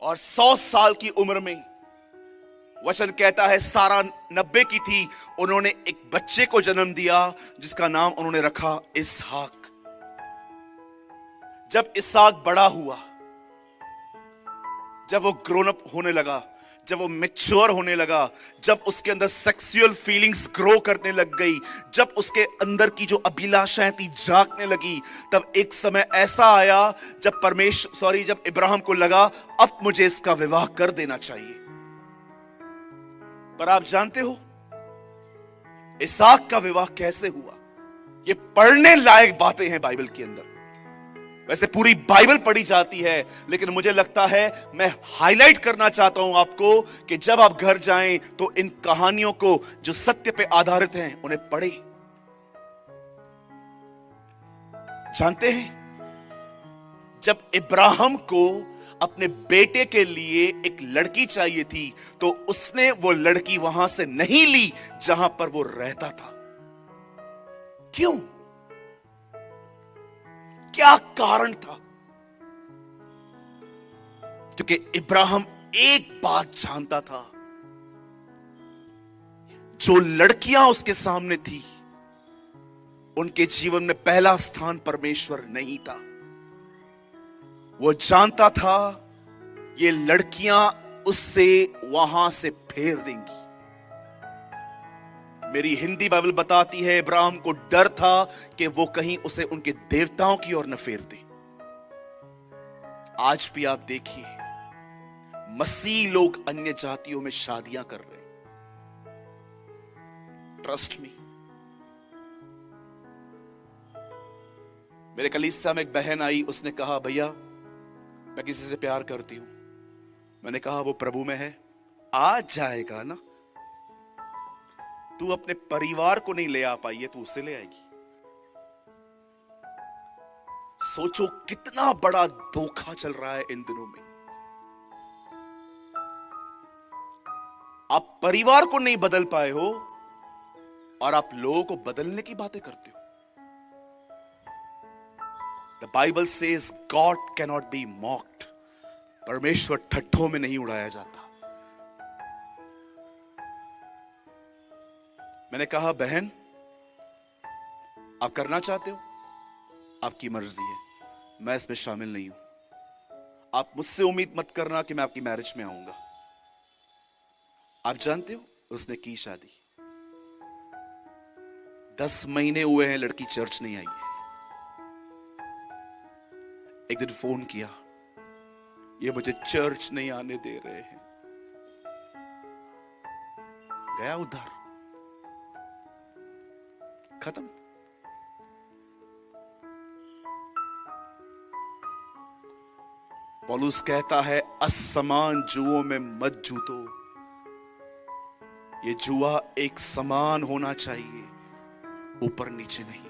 और 100 साल की उम्र में, वचन कहता है सारा 90 की थी, उन्होंने एक बच्चे को जन्म दिया जिसका नाम उन्होंने रखा इसहाक। जब इसहाक बड़ा हुआ, जब वो ग्रोन अप होने लगा, जब वो मैच्योर होने लगा, जब उसके अंदर सेक्सुअल फीलिंग्स ग्रो करने लग गई, जब उसके अंदर की जो अभिलाषाएं थी जागने लगी, तब एक समय ऐसा आया जब इब्राहिम को लगा अब मुझे इसका विवाह कर देना चाहिए। पर आप जानते हो इसहाक का विवाह कैसे हुआ? ये पढ़ने लायक बातें हैं बाइबल के अंदर। वैसे पूरी बाइबल पढ़ी जाती है, लेकिन मुझे लगता है मैं हाईलाइट करना चाहता हूं आपको कि जब आप घर जाएं तो इन कहानियों को जो सत्य पे आधारित हैं उन्हें पढ़ें। जानते हैं, जब इब्राहिम को अपने बेटे के लिए एक लड़की चाहिए थी तो उसने वो लड़की वहां से नहीं ली जहां पर वो रहता था। क्यों? क्या कारण था? क्योंकि इब्राहिम एक बात जानता था, जो लड़कियां उसके सामने थी उनके जीवन में पहला स्थान परमेश्वर नहीं था। वो जानता था ये लड़कियां उससे वहां से फेर देंगी। मेरी हिंदी बाइबल बताती है इब्राहिम को डर था कि वो कहीं उसे उनके देवताओं की ओर न फेर दे। आज भी आप देखिए, मसीह लोग अन्य जातियों में शादियां कर रहे हैं। Trust me. मेरे कलीसिया में एक बहन आई, उसने कहा भैया मैं किसी से प्यार करती हूं। मैंने कहा वो प्रभु में है, आ जाएगा ना। तू अपने परिवार को नहीं ले आ पाई है, तू उससे ले आएगी। सोचो कितना बड़ा धोखा चल रहा है इन दिनों में। आप परिवार को नहीं बदल पाए हो और आप लोगों को बदलने की बातें करते हो। The Bible says God cannot be mocked. परमेश्वर ठट्ठों में नहीं उड़ाया जाता। मैंने कहा बहन आप करना चाहते हो, आपकी मर्जी है, मैं इसमें शामिल नहीं हूं। आप मुझसे उम्मीद मत करना कि मैं आपकी मैरिज में आऊंगा। आप जानते हो उसने की शादी, 10 महीने हुए हैं, लड़की चर्च नहीं आई है। एक दिन फोन किया, ये मुझे चर्च नहीं आने दे रहे हैं। गया उधार, खत्म। पौलुस कहता है असमान जुओं में मत जूतो। ये जुआ एक समान होना चाहिए, ऊपर नीचे नहीं।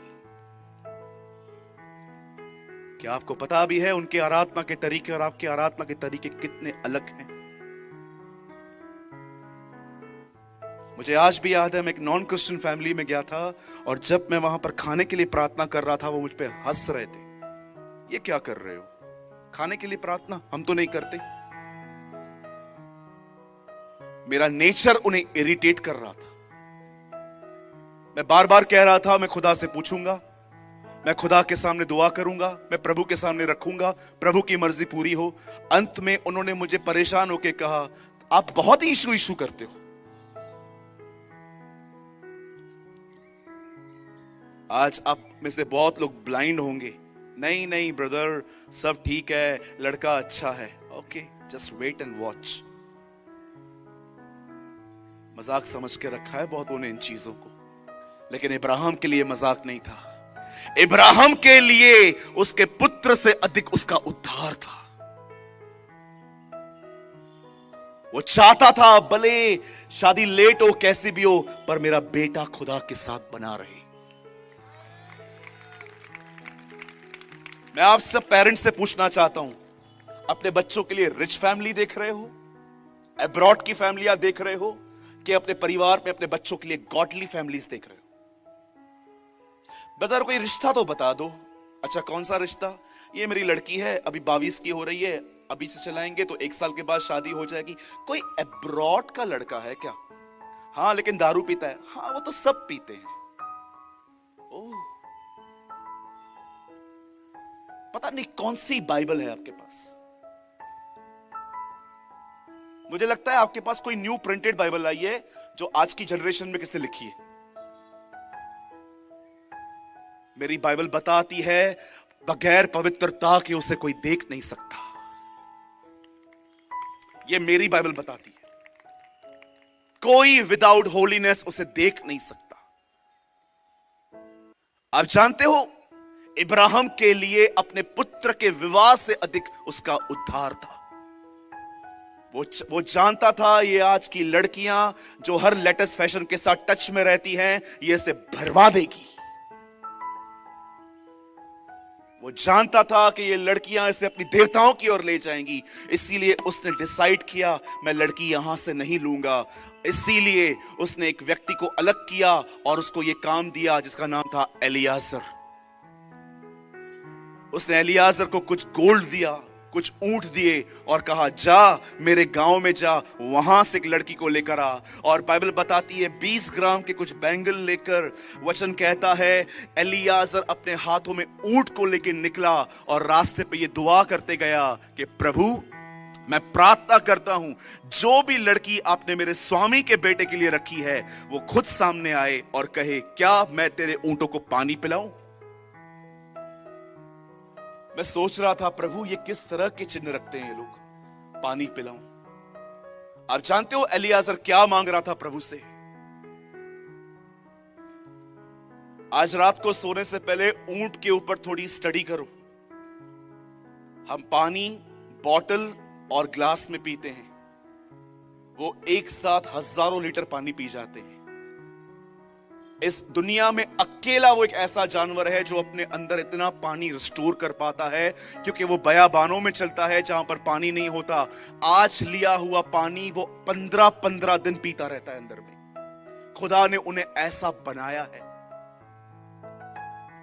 क्या आपको पता भी है उनके आराधना के तरीके और आपके आराधना के तरीके कितने अलग हैं? मुझे आज भी याद है, मैं एक नॉन क्रिश्चियन फैमिली में गया था और जब मैं वहां पर खाने के लिए प्रार्थना कर रहा था वो मुझ पे हंस रहे थे। ये क्या कर रहे हो, खाने के लिए प्रार्थना? हम तो नहीं करते। मेरा नेचर उन्हें इरिटेट कर रहा था। मैं बार बार कह रहा था मैं खुदा से पूछूंगा, मैं खुदा के सामने दुआ करूंगा, मैं प्रभु के सामने रखूंगा, प्रभु की मर्जी पूरी हो। अंत में उन्होंने मुझे परेशान होकर कहा आप बहुत ही इशू करते हो। आज आप में से बहुत लोग ब्लाइंड होंगे, नहीं नहीं ब्रदर सब ठीक है, लड़का अच्छा है। Okay, just wait and watch. मजाक समझ के रखा है बहुतों ने इन चीजों को, लेकिन इब्राहिम के लिए मजाक नहीं था। इब्राहिम के लिए उसके पुत्र से अधिक उसका उद्धार था। वो चाहता था भले शादी लेट हो, कैसी भी हो, पर मेरा बेटा खुदा के साथ बना रहे। मैं आप सब पेरेंट्स से पूछना चाहता हूं, अपने बच्चों के लिए रिच फैमिली देख रहे हो, अब्रॉड की फैमिलियां देख रहे हो, कि अपने परिवार में अपने बच्चों के लिए गॉडली फैमिलीज देख रहे हो? ब्रदर कोई रिश्ता तो बता दो। अच्छा कौन सा रिश्ता? ये मेरी लड़की है, अभी 22 की हो रही है, अभी से चलाएंगे तो 1 साल के बाद शादी हो जाएगी। कोई अब्रॉड का लड़का है क्या? हाँ, लेकिन दारू पीता है। हाँ, वो तो सब पीते हैं। ओह, पता नहीं कौन सी बाइबल है आपके पास। मुझे लगता है आपके पास कोई न्यू प्रिंटेड बाइबल आई है जो आज की जनरेशन में किसने लिखी है। मेरी बाइबल बताती है बगैर पवित्रता के उसे कोई देख नहीं सकता। ये मेरी बाइबल बताती है, कोई विदाउट होलीनेस उसे देख नहीं सकता। आप जानते हो, इब्राहिम के लिए अपने पुत्र के विवाह से अधिक उसका उद्धार था। वो जानता था ये आज की लड़कियां जो हर लेटेस्ट फैशन के साथ टच में रहती हैं, ये इसे भरवा देगी। वो जानता था कि ये लड़कियां इसे अपनी देवताओं की ओर ले जाएंगी, इसीलिए उसने डिसाइड किया मैं लड़की यहां से नहीं लूंगा। इसीलिए उसने एक व्यक्ति को अलग किया और उसको ये काम दिया जिसका नाम था एलियाजर। उसने एलियाजर को कुछ गोल्ड दिया, कुछ ऊंट दिए और कहा जा मेरे गांव में जा, वहां से एक लड़की को लेकर आ। और बाइबल बताती है 20 ग्राम के कुछ बैंगल लेकर, वचन कहता है एलियाजर अपने हाथों में ऊंट को लेकर निकला और रास्ते पे ये दुआ करते गया कि प्रभु मैं प्रार्थना करता हूं जो भी लड़की आपने मेरे स्वामी के बेटे के लिए रखी है वो खुद सामने आए और कहे क्या मैं तेरे ऊंटों को पानी पिलाऊं। मैं सोच रहा था प्रभु ये किस तरह के चिन्ह रखते हैं ये लोग, पानी पिलाऊं। आप जानते हो एलियाजर क्या मांग रहा था प्रभु से? आज रात को सोने से पहले ऊंट के ऊपर थोड़ी स्टडी करो। हम पानी बॉटल और ग्लास में पीते हैं, वो एक साथ हजारों लीटर पानी पी जाते हैं। इस दुनिया में अकेला वो एक ऐसा जानवर है जो अपने अंदर इतना पानी रिस्टोर कर पाता है, क्योंकि वो बयाबानों में चलता है जहां पर पानी नहीं होता। आज लिया हुआ पानी वो 15-15 दिन पीता रहता है अंदर में। खुदा ने उन्हें ऐसा बनाया है।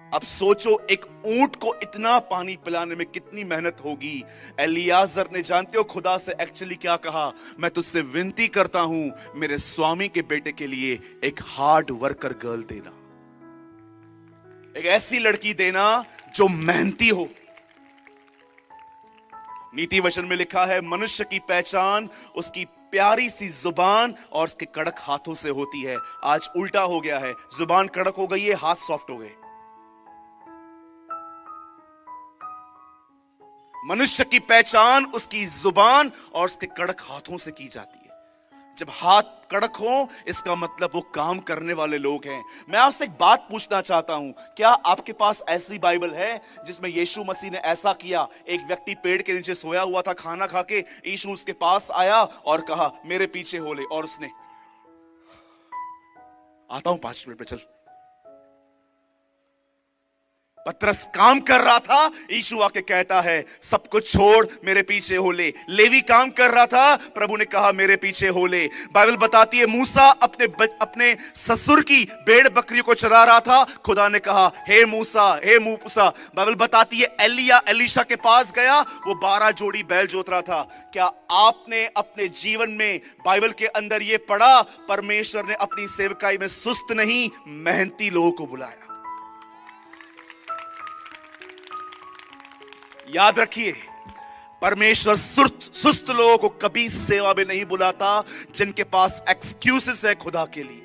अब सोचो एक ऊंट को इतना पानी पिलाने में कितनी मेहनत होगी। एलियाजर ने जानते हो खुदा से एक्चुअली क्या कहा? मैं तुझसे विनती करता हूं मेरे स्वामी के बेटे के लिए एक हार्ड वर्कर गर्ल देना, एक ऐसी लड़की देना जो मेहनती हो। नीति वचन में लिखा है मनुष्य की पहचान उसकी प्यारी सी जुबान और उसके कड़क हाथों से होती है। आज उल्टा हो गया है, जुबान कड़क हो गई है, हाथ सॉफ्ट हो गए। मनुष्य की पहचान उसकी जुबान और उसके कड़क हाथों से की जाती है। जब हाथ कड़क हो इसका मतलब वो काम करने वाले लोग हैं। मैं आपसे एक बात पूछना चाहता हूं, क्या आपके पास ऐसी बाइबल है जिसमें यीशु मसीह ने ऐसा किया? एक व्यक्ति पेड़ के नीचे सोया हुआ था खाना खा के, यीशु उसके पास आया और कहा मेरे पीछे हो ले, और उसने आता हूं 5 मिनट में चल। पतरस काम कर रहा था, यीशु आके कहता है सब कुछ छोड़ मेरे पीछे हो ले। लेवी काम कर रहा था, प्रभु ने कहा मेरे पीछे हो ले। बाइबल बताती है मूसा अपने ससुर की भेड़ बकरियों को चरा रहा था, खुदा ने कहा हे मूसा, हे मूसा। बाइबल बताती है एलिया एलीशा के पास गया, वो 12 जोड़ी बैल जोत रहा था। क्या आपने अपने जीवन में बाइबल के अंदर ये पढ़ा? परमेश्वर ने अपनी सेवकाई में सुस्त नहीं मेहनती लोगों को बुलाया। याद रखिए, परमेश्वर सुस्त लोगों को कभी सेवा में नहीं बुलाता जिनके पास एक्सक्यूजेस है खुदा के लिए।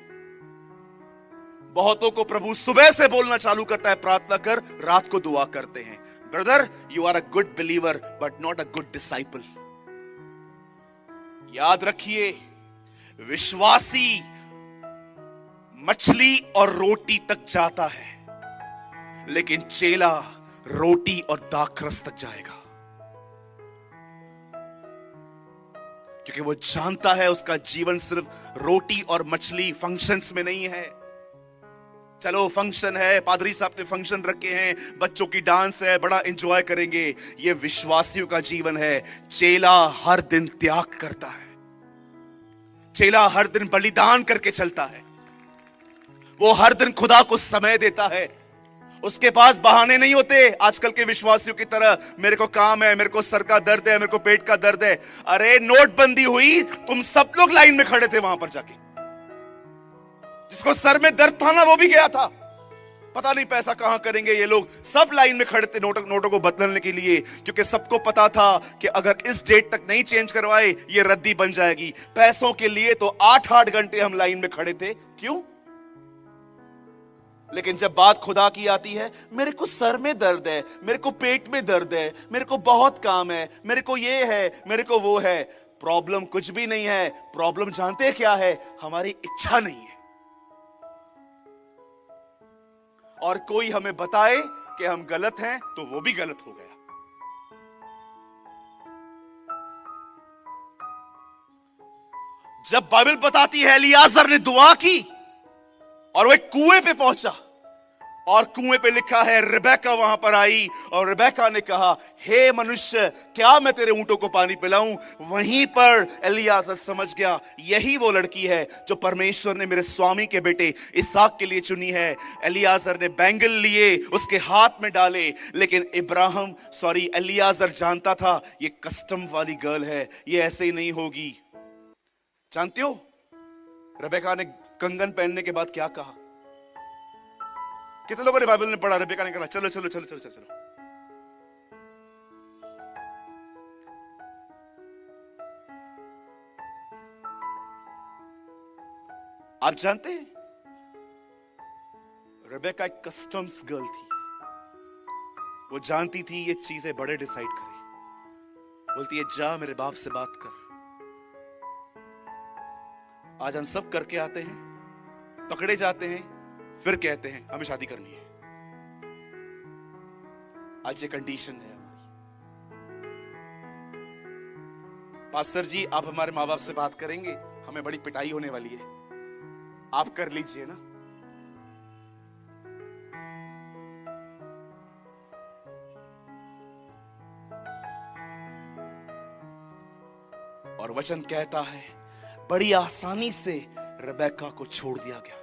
बहुतों को प्रभु सुबह से बोलना चालू करता है प्रार्थना कर, रात को दुआ करते हैं। Brother you are a good believer but not a good disciple. याद रखिए, विश्वासी मछली और रोटी तक जाता है, लेकिन चेला रोटी और दाखरस तक जाएगा, क्योंकि वो जानता है उसका जीवन सिर्फ रोटी और मछली फंक्शंस में नहीं है। चलो फंक्शन है, पादरी साहब ने फंक्शन रखे हैं, बच्चों की डांस है, बड़ा एंजॉय करेंगे। ये विश्वासियों का जीवन है। चेला हर दिन त्याग करता है, चेला हर दिन बलिदान करके चलता है, वो हर दिन खुदा को समय देता है। उसके पास बहाने नहीं होते आजकल के विश्वासियों की तरह, मेरे को काम है, मेरे को सर का दर्द है, मेरे को पेट का दर्द है। अरे नोटबंदी हुई, तुम सब लोग लाइन में खड़े थे वहां पर जाके। जिसको सर में दर्द था ना वो भी गया था, पता नहीं पैसा कहां करेंगे ये लोग। सब लाइन में खड़े थे नोटों को बदलने के लिए, क्योंकि सबको पता था कि अगर इस डेट तक नहीं चेंज करवाए ये रद्दी बन जाएगी। पैसों के लिए तो 8-8 घंटे हम लाइन में खड़े थे। क्यों? लेकिन जब बात खुदा की आती है, मेरे को सर में दर्द है, मेरे को पेट में दर्द है, मेरे को बहुत काम है, मेरे को ये है, मेरे को वो है। प्रॉब्लम कुछ भी नहीं है। प्रॉब्लम जानते हैं क्या है? हमारी इच्छा नहीं है। और कोई हमें बताए कि हम गलत हैं तो वो भी गलत हो गया। जब बाइबल बताती है एलियाजर ने दुआ की और वो एक कुएं पे पहुंचा, और कुएं पे लिखा है रिबेका वहां पर आई, और रिबेका ने कहा, हे मनुष्य, क्या मैं तेरे ऊंटों को पानी पिलाऊं? वहीं पर एलियाजर समझ गया, यही वो लड़की है जो परमेश्वर ने मेरे स्वामी के बेटे इसहाक के लिए चुनी है। एलियाजर ने बैंगल लिए, उसके हाथ में डाले, लेकिन एलियाजर जानता था ये कस्टम वाली गर्ल है, ये ऐसे ही नहीं होगी। जानते हो रिबेका ने कंगन पहनने के बाद क्या कहा? कितने लोगों ने बाइबल में पढ़ा? रिबेका ने कहा, चलो चलो चलो चलो चलो। आप जानते हैं रिबेका एक कस्टम्स गर्ल थी। वो जानती थी ये चीजें बड़े डिसाइड करें। बोलती है, जा मेरे बाप से बात कर। आज हम सब करके आते हैं, पकड़े जाते हैं, फिर कहते हैं हमें शादी करनी है। आज ये कंडीशन है हमारी। पास्टर जी, आप हमारे माँ बाप से बात करेंगे, हमें बड़ी पिटाई होने वाली है, आप कर लीजिए ना। और वचन कहता है बड़ी आसानी से रिबेका को छोड़ दिया गया।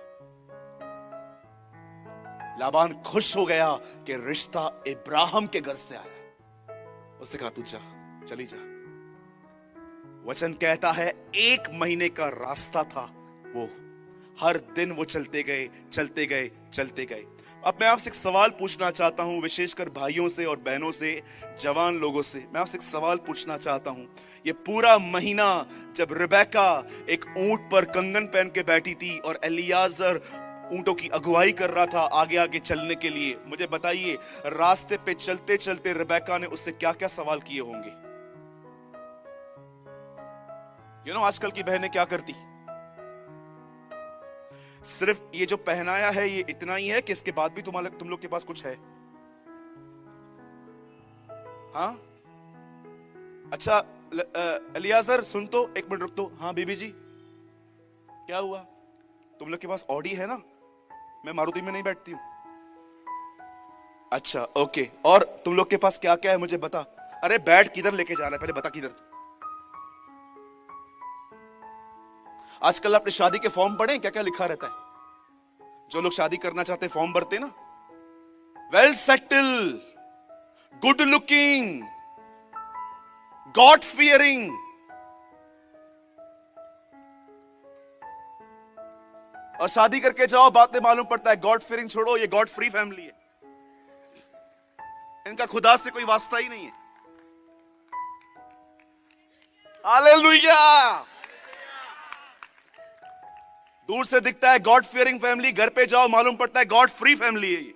लाबान खुश हो गया कि रिश्ता इब्राहिम के घर से आया। उससे कहा, तू जा, चली जा। वचन कहता है 1 महीने का रास्ता था वो। हर दिन वो चलते गए चलते गए चलते गए। अब मैं आपसे एक सवाल पूछना चाहता हूं, विशेषकर भाइयों से और बहनों से, जवान लोगों से। मैं आपसे एक सवाल पूछना चाहता हूं, ये पूरा महीना जब रिबेका एक ऊंट पर कंगन पहन के बैठी थी और एलियाजर ऊंटों की अगुवाई कर रहा था आगे आगे चलने के लिए, मुझे बताइए रास्ते पे चलते चलते रिबेका ने उससे क्या क्या सवाल किए होंगे? आजकल की बहनें क्या करती? सिर्फ ये जो पहनाया है ये इतना ही है कि इसके बाद भी तुम लोग के पास कुछ है? हाँ, अच्छा एलियाजर सुन तो, 1 मिनट रुक तो। हाँ बीबी जी, क्या हुआ? तुम लोग के पास ऑडी है ना? मैं मारुति में नहीं बैठती हूं। अच्छा ओके, और तुम लोग के पास क्या क्या है मुझे बता। अरे बैठ, किधर लेके जा रहा है पहले बता, किधर? आजकल आपने शादी के फॉर्म पढ़े, क्या क्या लिखा रहता है? जो लोग शादी करना चाहते हैं फॉर्म भरते ना, well settle, good looking, God fearing. और शादी करके जाओ, बाद में मालूम पड़ता है गॉड फियरिंग छोड़ो, ये गॉड फ्री फैमिली है, इनका खुदा से कोई वास्ता ही नहीं है। हालेलुया। दूर से दिखता है गॉड फियरिंग फैमिली, घर पे जाओ मालूम पड़ता है गॉड फ्री फैमिली है ये।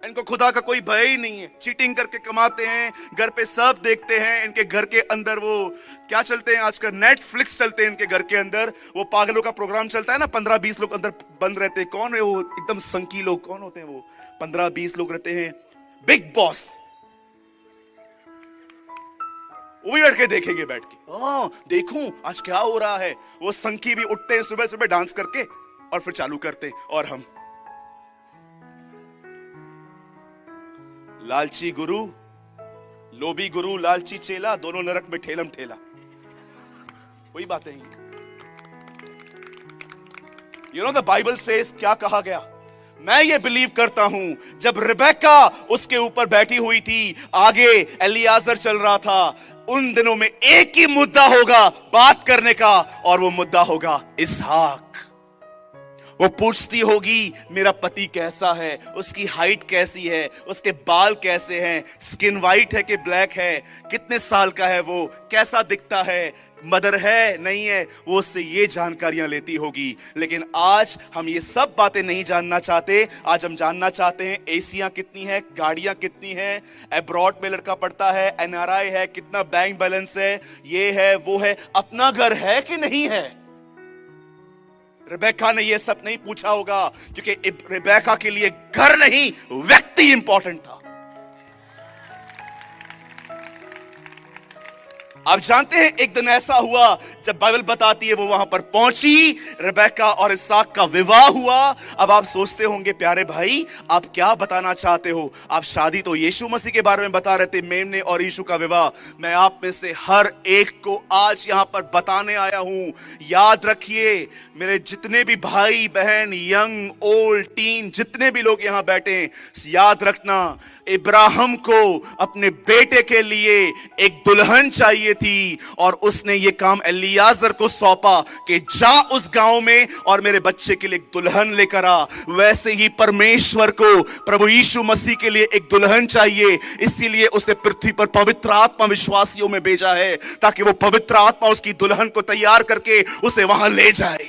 इनको खुदा का कोई भय ही नहीं है। चीटिंग करके कमाते हैं, घर पे सब देखते हैं। इनके घर के अंदर वो क्या चलते हैं आजकल, नेटफ्लिक्स चलते हैं इनके घर के अंदर। वो पागलों का प्रोग्राम चलता है ना, 15-20 लोग अंदर बंद रहते हैं। कौन है वो एकदम संकी लोग? कौन होते हैं वो? 15-20 लोग रहते हैं। बिग बॉस, वो भी बैठ के देखेंगे, बैठ के देखूं आज क्या हो रहा है। वो संकी भी उठते हैं सुबह सुबह डांस करके और फिर चालू करते हैं। और हम लालची गुरु, लोभी गुरु, लालची चेला, दोनों नरक में ठेलम ठेला। वही बातें हैं। द बाइबल सेज, क्या कहा गया? मैं ये बिलीव करता हूं जब रिबेका उसके ऊपर बैठी हुई थी, आगे एलियाजर चल रहा था, उन दिनों में एक ही मुद्दा होगा बात करने का, और वो मुद्दा होगा इसहाक। वो पूछती होगी मेरा पति कैसा है, उसकी हाइट कैसी है, उसके बाल कैसे हैं, स्किन वाइट है कि ब्लैक है, कितने साल का है, वो कैसा दिखता है, मदर है नहीं है, वो उससे ये जानकारियां लेती होगी। लेकिन आज हम ये सब बातें नहीं जानना चाहते। आज हम जानना चाहते हैं एसियां कितनी है, गाड़ियां कितनी हैं, अब्रॉड में लड़का पढ़ता है, एनआरआई है, कितना बैंक बैलेंस है, ये है वो है, अपना घर है कि नहीं है। रिबेका ने यह सब नहीं पूछा होगा, क्योंकि रिबेका के लिए घर नहीं व्यक्ति इंपॉर्टेंट था। आप जानते हैं एक दिन ऐसा हुआ जब बाइबल बताती है वो वहां पर पहुंची, रिबेका और इसहाक का विवाह हुआ। अब आप सोचते होंगे प्यारे भाई आप क्या बताना चाहते हो, आप शादी तो यीशु मसीह के बारे में बता रहे थे, मेमने और यीशु का विवाह। मैं आप में से हर एक को आज यहां पर बताने आया हूं, याद रखिए मेरे जितने भी भाई बहन, यंग ओल्ड टीन, जितने भी लोग यहां बैठे, याद रखना इब्राहिम को अपने बेटे के लिए एक दुल्हन चाहिए थी, और उसने ये काम एलियाजर को सौंपा कि जा उस गांव में और मेरे बच्चे के लिए एक दुल्हन लेकर आ। वैसे ही परमेश्वर को प्रभु यीशु मसीह के लिए एक दुल्हन चाहिए, इसीलिए उसने पृथ्वी पर पवित्र आत्मा विश्वासियों में भेजा है, ताकि वो पवित्र आत्मा उसकी दुल्हन को तैयार करके उसे वहां ले जाए।